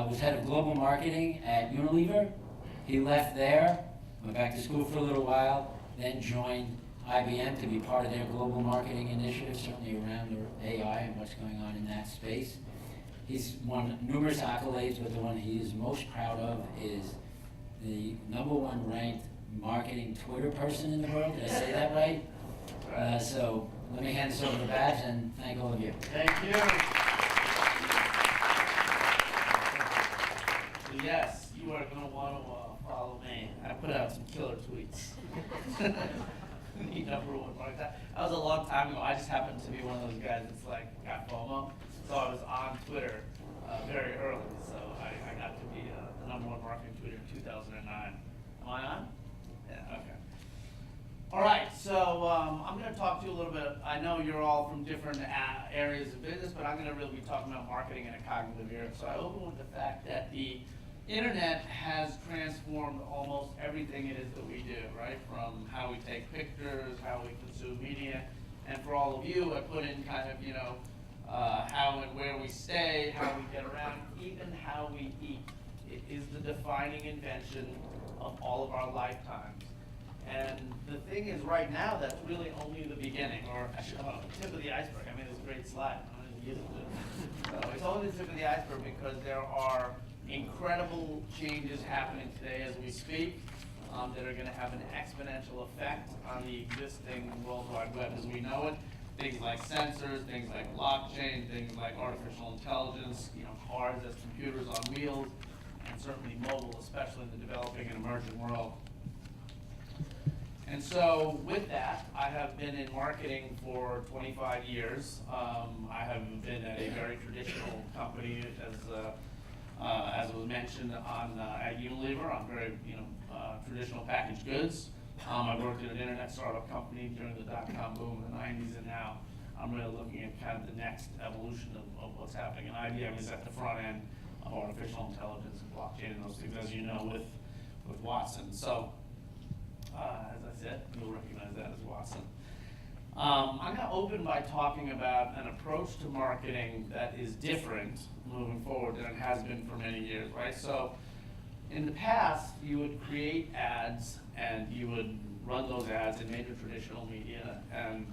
was head of global marketing at Unilever. He left there, went back to school for a little while, then joined IBM to be part of their global marketing initiative, certainly around AI and what's going on in that space. He's won numerous accolades, but the one he is most proud of is the #1 ranked marketing Twitter person in the world. Did I say that right? So let me hand this over to Babs and thank all of you. Thank you. So yes, you are going to want to follow me. I put out some killer tweets. The #1 market. That was a long time ago. I just happened to be one of those guys that's like got FOMO. So I was on Twitter very early. So I got to be the #1 marketing tweeter in 2009. Am I on? Yeah, okay. All right, so I'm going to talk to you a little bit. I know you're all from different areas of business, but I'm going to really be talking about marketing in a cognitive era. So I open with the fact that the internet has transformed almost everything it is that we do, right? From how we take pictures, how we consume media, and for all of you, I put in kind of, how and where we stay, how we get around, even how we eat. It is the defining invention of all of our lifetimes. And the thing is, right now, that's really only the beginning, or tip of the iceberg. I made this great slide. I'm going to use it. So it's only the tip of the iceberg because there are incredible changes happening today as we speak that are going to have an exponential effect on the existing World Wide Web as we know it. Things like sensors, things like blockchain, things like artificial intelligence, cars as computers on wheels, and certainly mobile, especially in the developing and emerging world. And so with that, I have been in marketing for 25 years. I have been at a very traditional company, as was mentioned at Unilever, on very traditional packaged goods. I worked at an internet startup company during the dot-com boom in the 90s, and now I'm really looking at kind of the next evolution of what's happening. And IBM is at the front end of artificial intelligence and blockchain and those things, as you know, with Watson. So, as I said, you'll recognize that as Watson. I'm going to open by talking about an approach to marketing that is different moving forward than it has been for many years, right? So in the past, you would create ads and you would run those ads in major traditional media, and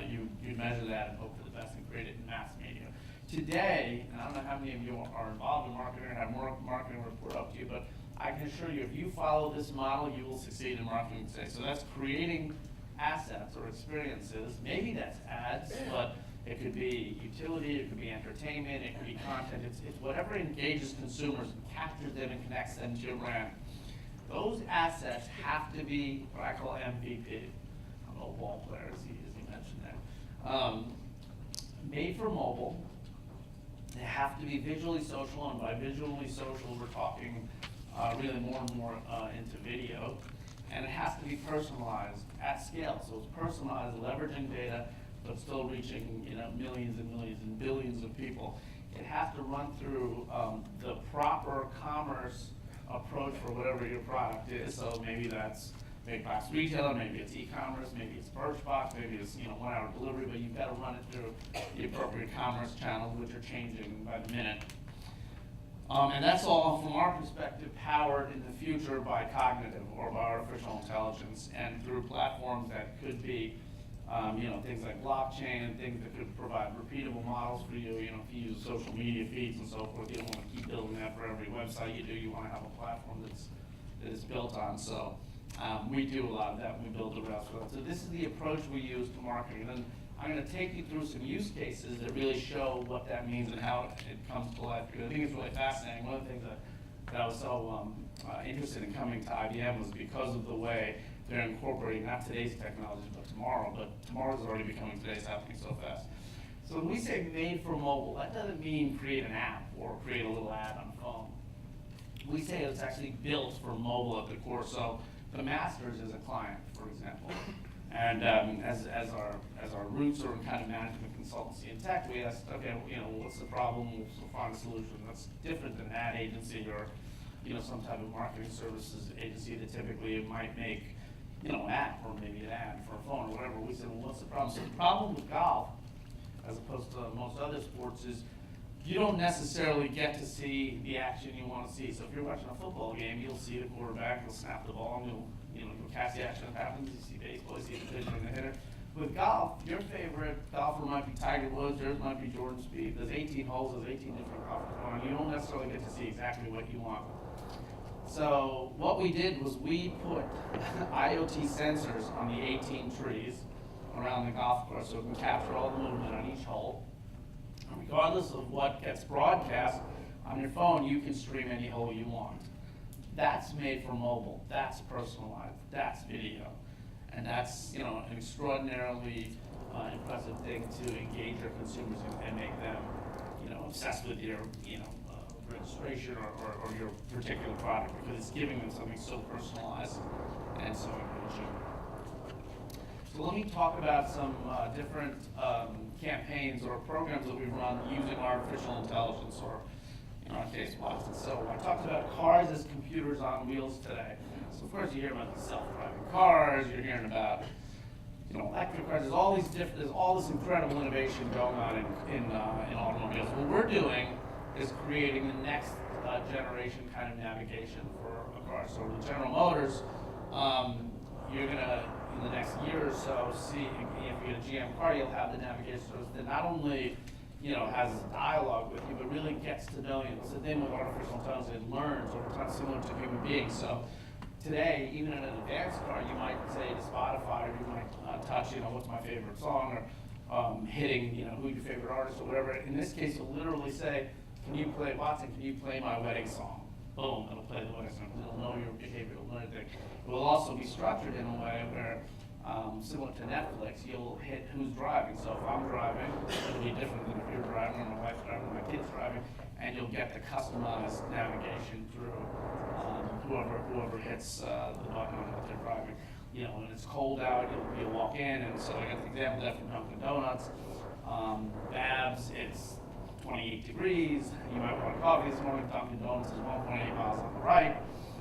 you'd measure that and hope for the best and create it in mass media. Today, and I don't know how many of you are involved in marketing or have more marketing report up to you, but I can assure you, if you follow this model, you will succeed in marketing today. So that's creating assets or experiences. Maybe that's ads, but it could be utility, it could be entertainment, it could be content. It's whatever engages consumers and captures them and connects them to your brand. Those assets have to be what I call MVP. I'm a ball player, as he mentioned there. Made for mobile. They have to be visually social, and by visually social, we're talking really more and more into video. And it has to be personalized at scale. So it's personalized, leveraging data, but still reaching millions and millions and billions of people. It has to run through the proper commerce approach for whatever your product is. So maybe that's big box retailer, maybe it's e-commerce, maybe it's Birchbox, maybe it's 1 hour delivery, but you've got to run it through the appropriate commerce channels, which are changing by the minute. And that's all, from our perspective, powered in the future by cognitive or by artificial intelligence, and through platforms that could be, things like blockchain and things that could provide repeatable models for you. If you use social media feeds and so forth, you don't want to keep building that for every website you do. You want to have a platform that is built on. So we do a lot of that. We build the rest of it. So this is the approach we use to marketing. And then I'm going to take you through some use cases that really show what that means and how it comes to life, because I think it's really fascinating. One of the things that I was so interested in coming to IBM was because of the way they're incorporating not today's technology, but tomorrow's already becoming today's, happening so fast. So when we say made for mobile, that doesn't mean create an app or create a little ad on a phone. We say it's actually built for mobile at the core. So the Masters is a client, for example. And as our roots are in kind of management consultancy and tech, we asked, okay, what's the problem? We'll find a solution that's different than an ad agency or some type of marketing services agency that typically might make an app or maybe an ad for a phone or whatever. We said, well, what's the problem? So the problem with golf, as opposed to most other sports, is you don't necessarily get to see the action you want to see. So if you're watching a football game, you'll see the quarterback, he'll snap the ball, and you'll catch the action that happens. You see baseball, you see the pitcher and the hitter. With golf, your favorite golfer might be Tiger Woods, yours might be Jordan Spieth. There's 18 holes, there's 18 different golfers going on. You don't necessarily get to see exactly what you want. So what we did was we put IoT sensors on the 18 trees around the golf course so it can capture all the movement on each hole. And regardless of what gets broadcast on your phone, you can stream any hole you want. That's made for mobile, that's personalized, that's video. And that's, an extraordinarily impressive thing to engage your consumers and make them, obsessed with your, registration or your particular product, because it's giving them something so personalized and so engaging. So let me talk about some different campaigns or programs that we've run using artificial intelligence, or in our case, Watson. So I talked about cars as computers on wheels today. So first you hear about the self-driving cars, you're hearing about electric cars. There's all this incredible innovation going on in automobiles. What we're doing is creating the next generation kind of navigation for a car. So with General Motors, you're gonna in the next year or so see, if you get a GM car, you'll have the navigation service that not only has dialogue with you, but really gets to know you. It's the thing with artificial intelligence, it learns over time, similar to human beings. So today, even in an advanced car, you might say to Spotify, or you might touch, what's my favorite song, or hitting, who your favorite artist or whatever. In this case, you'll literally say, Watson, can you play my wedding song? Boom, it'll play the wedding song. It'll know your behavior, it'll learn things. It will also be structured in a way where, similar to Netflix, you'll hit who's driving. So if I'm driving, it'll be different than if you're driving, or my wife's driving, or my kid's driving, and you'll get the customized navigation through whoever hits the button on what they're driving. When it's cold out, you'll walk in, and so I got the example there from Dunkin' Donuts. Babs, it's 28 degrees. You might want coffee this morning. Dunkin' Donuts is 1.8 miles on the right.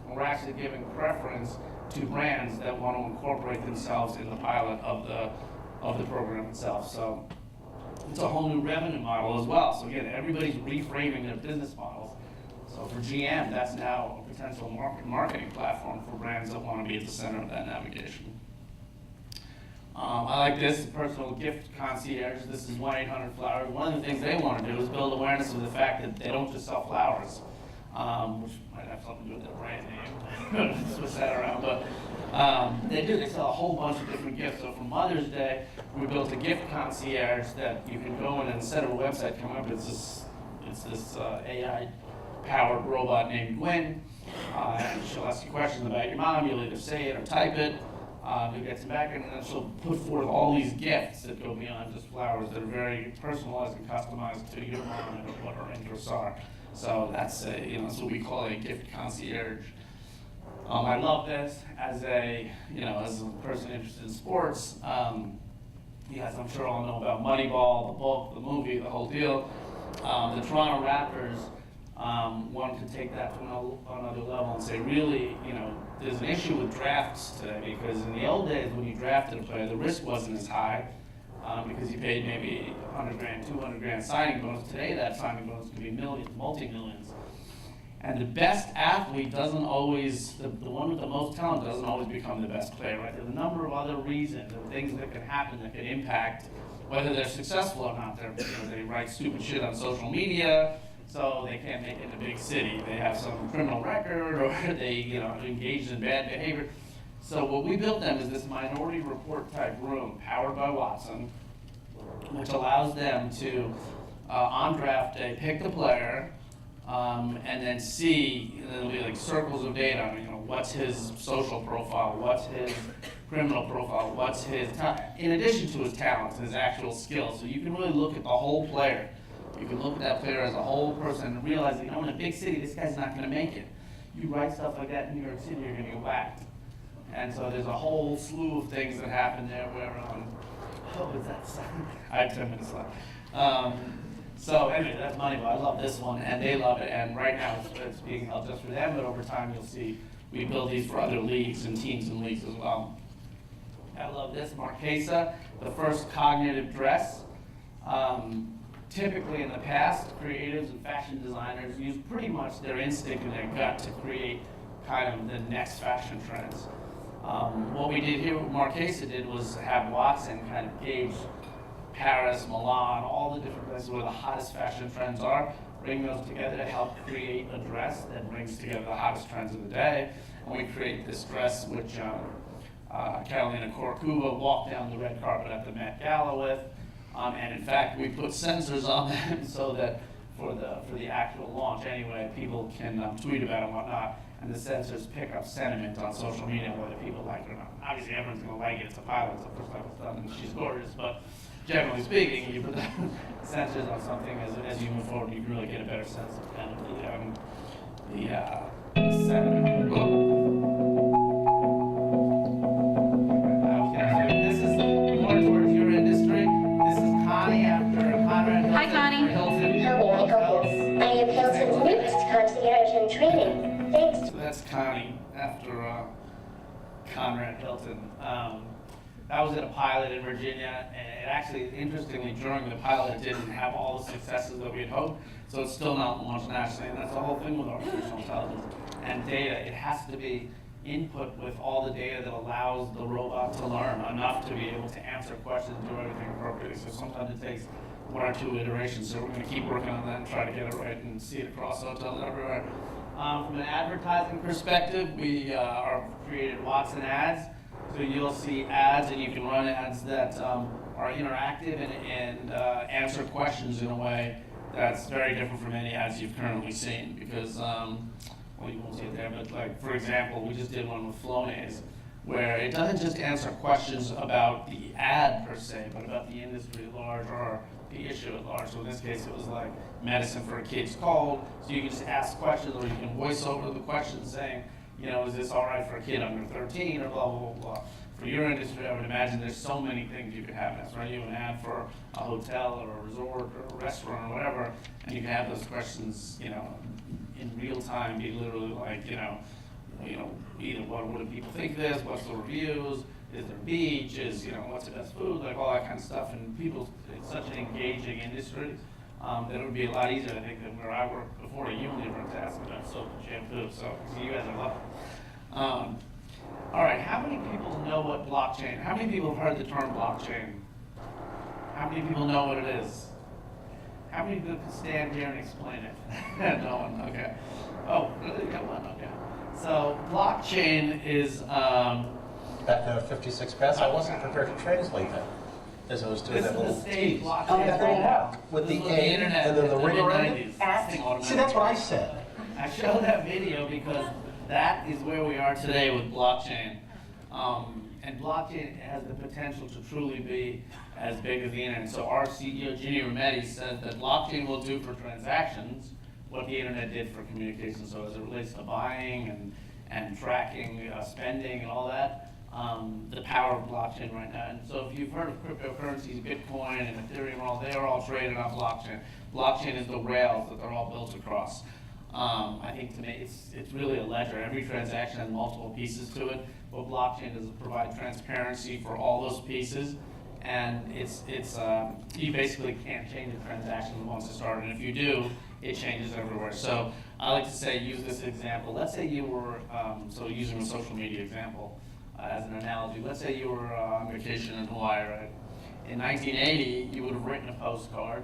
And we're actually giving preference to brands that want to incorporate themselves in the pilot of the program itself. So it's a whole new revenue model as well. So again, everybody's reframing their business models. So for GM, that's now a potential marketing platform for brands that want to be at the center of that navigation. I like this, personal gift concierge. This is 1-800-FLOWERS. One of the things they want to do is build awareness of the fact that they don't just sell flowers, which might have something to do with their brand name, switch that around, but they do. They sell a whole bunch of different gifts. So for Mother's Day, we built a gift concierge that you can go in, and instead of a website coming up, it's this AI-powered robot named Gwen. And she'll ask you questions about your mom. You'll either say it or type it. You'll get some background, and then she'll put forth all these gifts that go beyond just flowers, that are very personalized and customized to your mom and what her interests are. So that's that's what we call a gift concierge. I love this as a person interested in sports. You guys, I'm sure all know about Moneyball, the book, the movie, the whole deal. The Toronto Raptors wanted to take that to another level and say, really, there's an issue with drafts today, because in the old days when you drafted a player, the risk wasn't as high because you paid maybe $100,000, $200,000 signing bonus. Today that signing bonus could be millions, multi-millions. And the best athlete doesn't always, the one with the most talent doesn't always become the best player, right? There's a number of other reasons and things that can happen that can impact whether they're successful or not. They write stupid shit on social media, so they can't make it in a big city. They have some criminal record, or they engaged in bad behavior. So what we built them is this minority report type room powered by Watson, which allows them to, on draft day, pick the player, and then see, and there'll be like circles of data on, what's his social profile, what's his criminal profile, what's his, in addition to his talents and his actual skills. So you can really look at the whole player. You can look at that player as a whole person and realize that, in a big city, this guy's not gonna make it. You write stuff like that in New York City, you're gonna get whacked. And so there's a whole slew of things that happen there where, I have 10 minutes left. So anyway, that's Moneyball. I love this one, and they love it. And right now it's being held just for them, but over time you'll see we build these for other leagues and teams and leagues as well. I love this, Marquesa, the first cognitive dress. typically in the past, creatives and fashion designers use pretty much their instinct and their gut to create kind of the next fashion trends. What we did here, what Marquesa did, was have Watson kind of gauge Paris, Milan, all the different places where the hottest fashion trends are, bring those together to help create a dress that brings together the hottest trends of the day. And we create this dress which Carolina Corcuba walked down the red carpet at the Met Gala with. And in fact, we put sensors on them so that for the actual launch anyway, people can tweet about it and whatnot. And the sensors pick up sentiment on social media, whether people like it or not. Obviously, everyone's going to like it. It's a pilot. It's the first time it's done, and she's gorgeous. But generally speaking, you put the sensors on something as you move forward, you can really get a better sense of kind of the sentiment. This is more towards your industry. This is Connie after Conrad Hilton. Hi, Connie. Hilton. How may I help you? I am Hilton's newest concierge in training. Thanks. So that's Connie after Conrad Hilton. That was at a pilot in Virginia, and it actually, interestingly, during the pilot, it didn't have all the successes that we had hoped, so it's still not launched nationally, and that's the whole thing with artificial intelligence and data. It has to be input with all the data that allows the robot to learn enough to be able to answer questions and do everything appropriately. So sometimes it takes 1 or 2 iterations, so we're going to keep working on that and try to get it right and see it across hotels everywhere. From an advertising perspective, we are created Watson ads. So you'll see ads, and you can run ads that are interactive and answer questions in a way that's very different from any ads you've currently seen. Because, well, you won't see it there, but like, for example, we just did one with Flonase, where it doesn't just answer questions about the ad per se, but about the industry at large or the issue at large. So in this case, it was like medicine for a kid's cold. So you can just ask questions, or you can voice over the questions saying, you know, is this all right for a kid under 13 or blah, blah, blah, blah. For your industry, I would imagine there's so many things you could have. That's right, you have an ad for a hotel or a resort or a restaurant or whatever, and you can have those questions, you know, in real time, be literally like, you know, either what do people think of this, what's the reviews, is there a beach, you know, what's the best food, like all that kind of stuff. And people, it's such an engaging industry that it would be a lot easier, I think, than where I worked before at Unilever to ask about soap and shampoo. So you guys are lucky. All right, how many people know what blockchain? How many people have heard the term blockchain? How many people know what it is? How many people can stand here and explain it? No one, okay. Oh, really? Got one, okay. So blockchain is That note 56 past, I wasn't prepared to translate that, as I was doing this that is the little stage tease. blockchain. Oh, yeah, there you go. With This the was A internet and then the in ring around it? mid-90s. See, that's what I said. I showed that video because that is where we are today with blockchain. And blockchain has the potential to truly be as big as the internet. So our CEO, Ginny Rometty, says that blockchain will do for transactions what the internet did for communication. So as it relates to buying and tracking spending and all that, the power of blockchain right now. And so if you've heard of cryptocurrencies, Bitcoin and Ethereum, they're all traded on blockchain. Blockchain is the rails that they're all built across. I think to me, it's really a ledger. Every transaction has multiple pieces to it. What blockchain does is provide transparency for all those pieces, and you basically can't change a transaction once it started. And if you do, it changes everywhere. So I like to say, use this example. Let's say you were so using a social media example as an analogy. Let's say you were on vacation in Hawaii, right? In 1980, you would have written a postcard,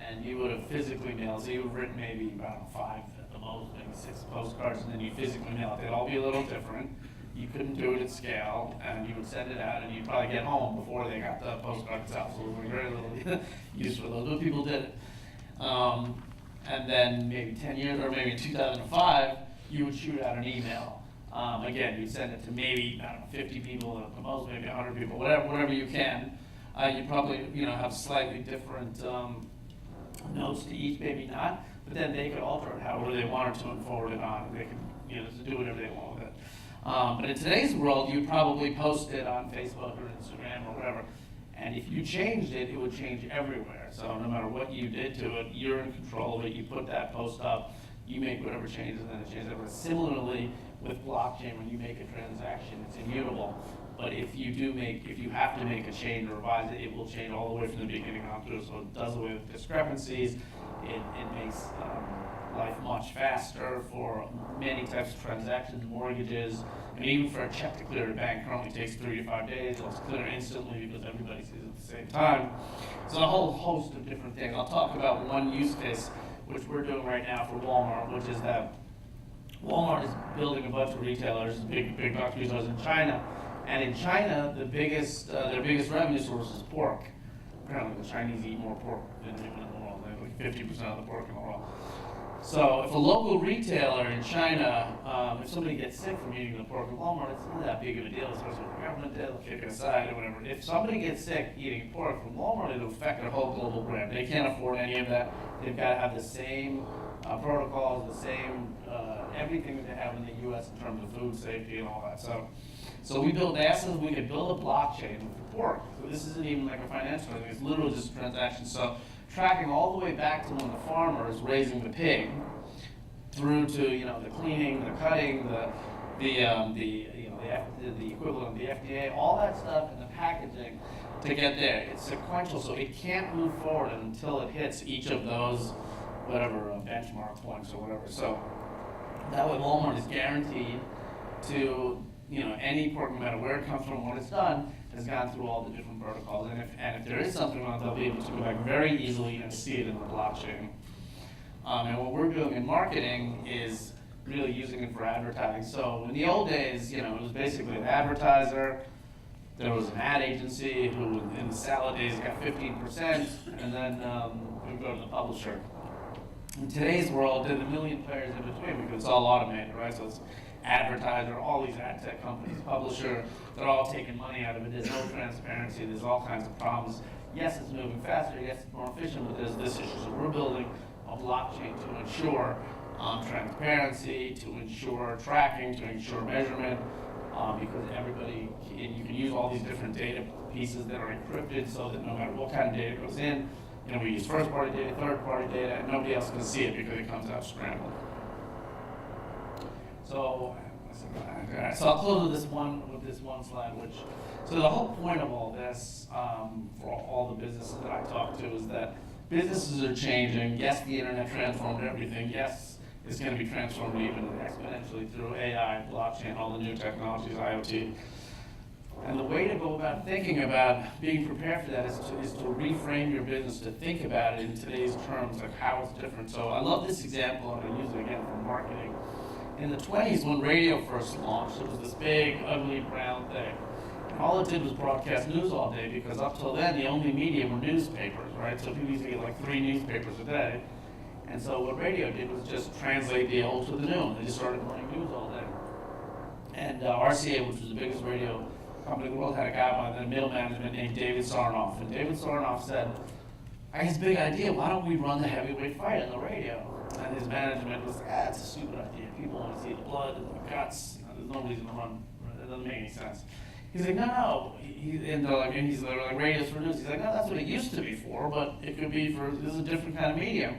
and you would have physically mailed. So you would have written maybe, I don't know, 5 at the most, maybe 6 postcards, and then you physically mail it. They'd all be a little different. You couldn't do it at scale, and you would send it out, and you'd probably get home before they got the postcard itself. So there was very little use for those, but people did it. And then maybe 10 years, or maybe in 2005, you would shoot out an email. Again, you'd send it to maybe, I don't know, 50 people at the most, maybe 100 people, whatever you can. You probably, have slightly different notes to each, maybe not, but then they could alter it however they wanted to and forward it on. They could, do whatever they want with it. But in today's world, you'd probably post it on Facebook or Instagram or whatever, and if you changed it, it would change everywhere. So no matter what you did to it, you're in control of it. You put that post up, you make whatever changes and then it changes. But similarly, with blockchain, when you make a transaction, it's immutable. But if you have to make a change or revise it, it will change all the way from the beginning on through. So it does away with discrepancies. It makes life much faster for many types of transactions, mortgages, and even for a check to clear at a bank currently takes 3 to 5 days. It'll clear instantly because everybody sees it at the same time. So a whole host of different things. I'll talk about one use case, which we're doing right now for Walmart, which is that Walmart is building a bunch of retailers, big box retailers in China. And in China, their biggest revenue source is pork. Apparently the Chinese eat more pork than anyone in the world. They have like 50% of the pork in the world. So if a local retailer in China, if somebody gets sick from eating the pork at Walmart, it's not that big of a deal, especially if the government did, they'll kick it aside or whatever. If somebody gets sick eating pork from Walmart, it'll affect their whole global brand. They can't afford any of that. They've got to have the same protocols, the same everything that they have in the U.S. in terms of food safety and all that. So we built NASA, we could build a blockchain for pork. So this isn't even like a financial thing, it's literally just a transaction. So tracking all the way back to when the farmer is raising the pig, through to the cleaning, the cutting, the equivalent of the FDA, all that stuff, and the packaging to get there. It's sequential, so it can't move forward until it hits each of those whatever benchmark points or whatever. So that way Walmart is guaranteed to any pork, no matter where it comes from, what it's done, has gone through all the different protocols. And if there is something wrong, they'll be able to go back very easily and see it in the blockchain. And what we're doing in marketing is really using it for advertising. So in the old days, it was basically an advertiser. There was an ad agency who, in the salad days, got 15%, and then we go to the publisher. In today's world, there's a million players in between because it's all automated, right? So it's advertiser, all these ad tech companies, publisher, they're all taking money out of it. There's no transparency. There's all kinds of problems. Yes, it's moving faster. Yes, it's more efficient, but there's this issue. So we're building a blockchain to ensure transparency, to ensure tracking, to ensure measurement, because everybody, and you can use all these different data pieces that are encrypted so that no matter what kind of data goes in, we use first-party data, third-party data, and nobody else can see it because it comes out scrambled. So I'll close with this one slide, so the whole point of all this, for all the businesses that I talk to, is that businesses are changing. Yes, the internet transformed everything. Yes, it's going to be transformed even exponentially through AI, blockchain, all the new technologies, IoT. And the way to go about thinking about being prepared for that is to reframe your business, to think about it in today's terms, like how it's different. So I love this example, and I use it again for marketing. In the 20s, when radio first launched, it was this big, ugly, brown thing. And all it did was broadcast news all day, because up till then, the only media were newspapers, right? So people used to get like 3 newspapers a day. And so what radio did was just translate the old to the new. They just started running news all day. And RCA, which was the biggest radio company in the world, had a guy by the middle management named David Sarnoff. And David Sarnoff said, I have this big idea, why don't we run the heavyweight fight on the radio? And his management was like, it's a stupid idea. People want to see the blood and the guts. There's no reason to run. It doesn't make any sense. He's like, no. And he's like, radio's for news. He's like, no, that's what it used to be for, but it could be for, this is a different kind of medium.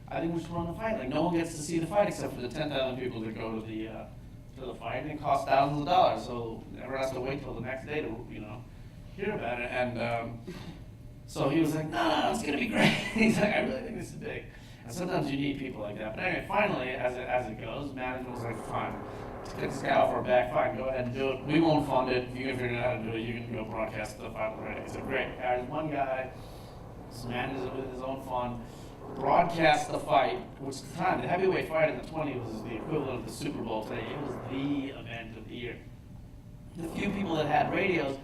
I think we should run the fight. Like, no one gets to see the fight except for the 10,000 people that go to the fight, and it costs thousands of dollars. So everyone has to wait till the next day to, hear about it. And so he was like, no, it's gonna be great. He's like, I really think this is big. And sometimes you need people like that. But anyway, finally, as it goes, management was like, fine, let's get this guy off our back. Fine, go ahead and do it. We won't fund it. If you can figure out how to do it, you can go broadcast the fight already. He said, great. There's one guy, manages it with his own fund, broadcast the fight, which at the time, the heavyweight fight in the 20s was the equivalent of the Super Bowl today. It was the event of the year. The few people that had radios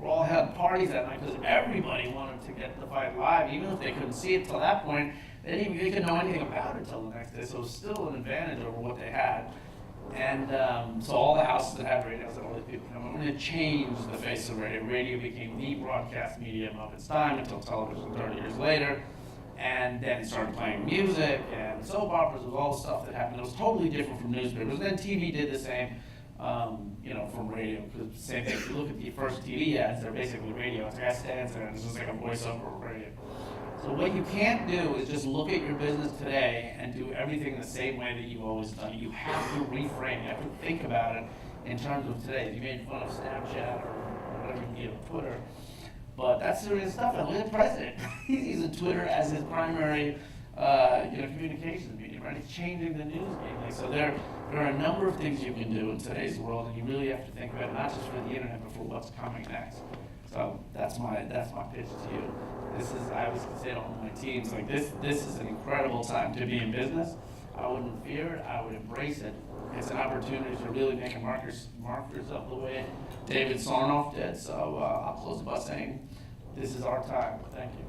all had parties that night because everybody wanted to get the fight live, even if they couldn't see it till that point. They couldn't know anything about it till the next day, so it was still an advantage over what they had. And so all the houses that had radios, all these people come, and it changed the face of radio. Radio became the broadcast medium of its time until television 30 years later. And then it started playing music and soap operas with all the stuff that happened. It was totally different from newspapers. Then TV did the same, from radio. Because same thing. If you look at the first TV ads, they're basically radio. It's gas stands there, and it's just like a voiceover radio. So what you can't do is just look at your business today and do everything the same way that you've always done. You have to reframe. You have to think about it in terms of today. You made fun of Snapchat or whatever, Twitter, but that's serious stuff. And look at the president. He's using Twitter as his primary, communications medium, right? He's changing the news game. Like, so there are a number of things you can do in today's world, and you really have to think about it, not just for the internet, but for what's coming next. So that's my pitch to you. I always say to all my teams, like this is an incredible time to be in business. I wouldn't fear it, I would embrace it. It's an opportunity to really make markers up the way David Sarnoff did. So I'll close by saying, this is our time. Thank you.